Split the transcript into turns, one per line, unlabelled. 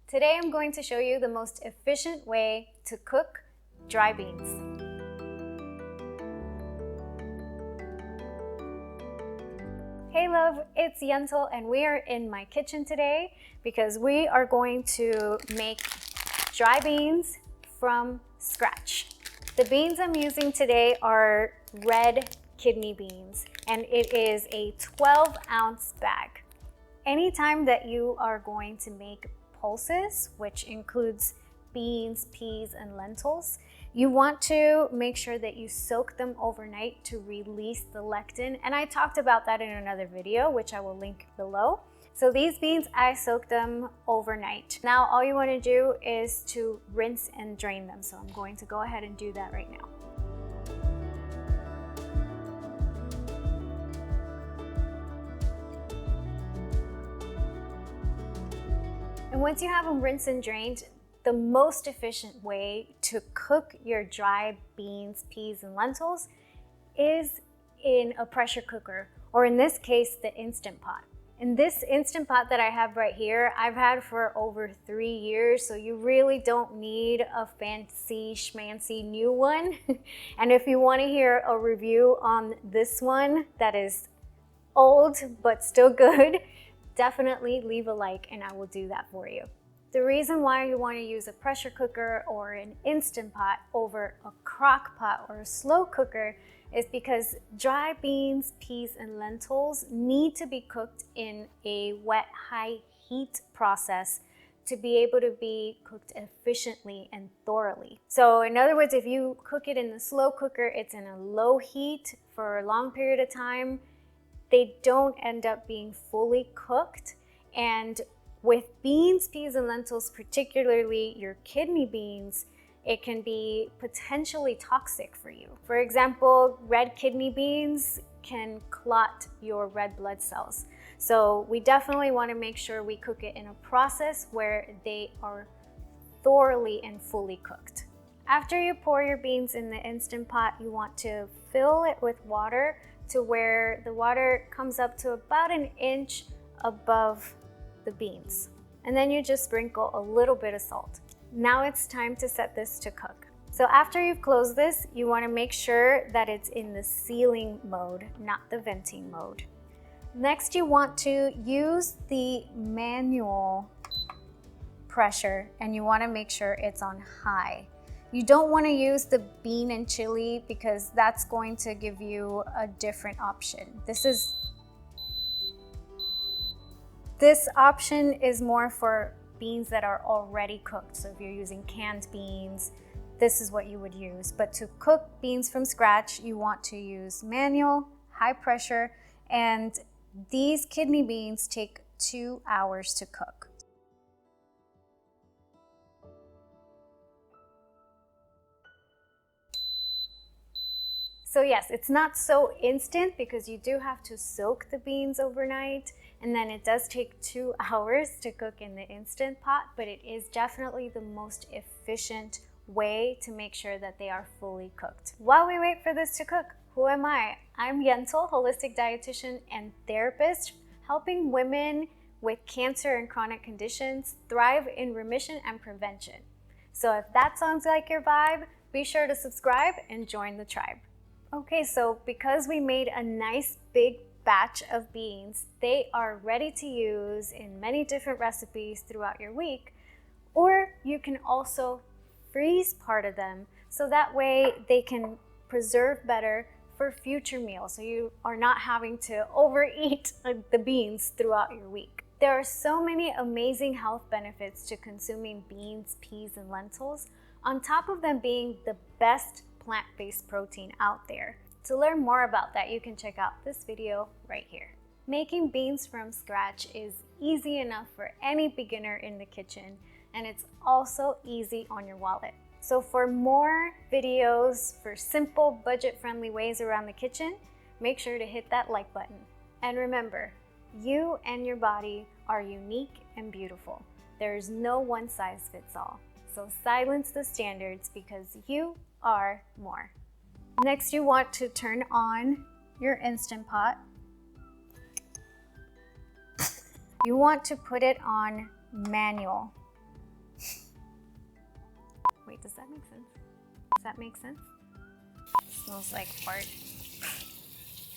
Today I'm going to show you the most efficient way to cook dry beans. Hey love, it's Yentl and we are in my kitchen today because we are going to make dry beans from scratch. The beans I'm using today are red kidney beans and it is a 12-ounce bag. Anytime that you are going to make pulses, which includes beans, peas, and lentils, you want to make sure that you soak them overnight to release the lectin. And I talked about that in another video, which I will link below. So these beans, I soaked them overnight. Now, all you want to do is to rinse and drain them. So I'm going to go ahead and do that right now. And once you have them rinsed and drained, the most efficient way to cook your dry beans, peas, and lentils is in a pressure cooker, or in this case, the Instant Pot. And this Instant Pot that I have right here, I've had for over 3 years, so you really don't need a fancy schmancy new one. And if you want to hear a review on this one that is old but still good, definitely leave a like and I will do that for you. The reason why you want to use a pressure cooker or an Instant Pot over a crock pot or a slow cooker is because dry beans, peas, and lentils need to be cooked in a wet, high heat process to be able to be cooked efficiently and thoroughly. So in other words, if you cook it in the slow cooker, it's in a low heat for a long period of time, they don't end up being fully cooked. And with beans, peas, and lentils, particularly your kidney beans, it can be potentially toxic for you. For example, red kidney beans can clot your red blood cells. So we definitely want to make sure we cook it in a process where they are thoroughly and fully cooked. After you pour your beans in the Instant Pot, you want to fill it with water to where the water comes up to about 1 inch above the beans. And then you just sprinkle a little bit of salt. Now it's time to set this to cook. So after you've closed this, you want to make sure that it's in the sealing mode, not the venting mode. Next, you want to use the manual pressure and you want to make sure it's on high. You don't want to use the bean and chili because that's going to give you a different option. This option is more for beans that are already cooked. So if you're using canned beans, this is what you would use. But to cook beans from scratch, you want to use manual, high pressure, and these kidney beans take 2 hours to cook. So yes, it's not so instant because you do have to soak the beans overnight, and then it does take 2 hours to cook in the Instant Pot, but it is definitely the most efficient way to make sure that they are fully cooked. While we wait for this to cook, who am I? I'm Yentl, holistic dietitian and therapist, helping women with cancer and chronic conditions thrive in remission and prevention. So if that sounds like your vibe, be sure to subscribe and join the tribe. Okay, so because we made a nice big batch of beans, they are ready to use in many different recipes throughout your week, or you can also freeze part of them so that way they can preserve better for future meals, so you are not having to overeat the beans throughout your week. There are so many amazing health benefits to consuming beans, peas, and lentils, on top of them being the best plant-based protein out there. To learn more about that, you can check out this video right here. Making beans from scratch is easy enough for any beginner in the kitchen, and it's also easy on your wallet. So for more videos for simple, budget-friendly ways around the kitchen, make sure to hit that like button. And remember, you and your body are unique and beautiful. There is no one size fits all. So silence the standards because you are more. Next, you want to turn on your Instant Pot. You want to put it on manual. Does that make sense? Does that make sense? It smells like fart.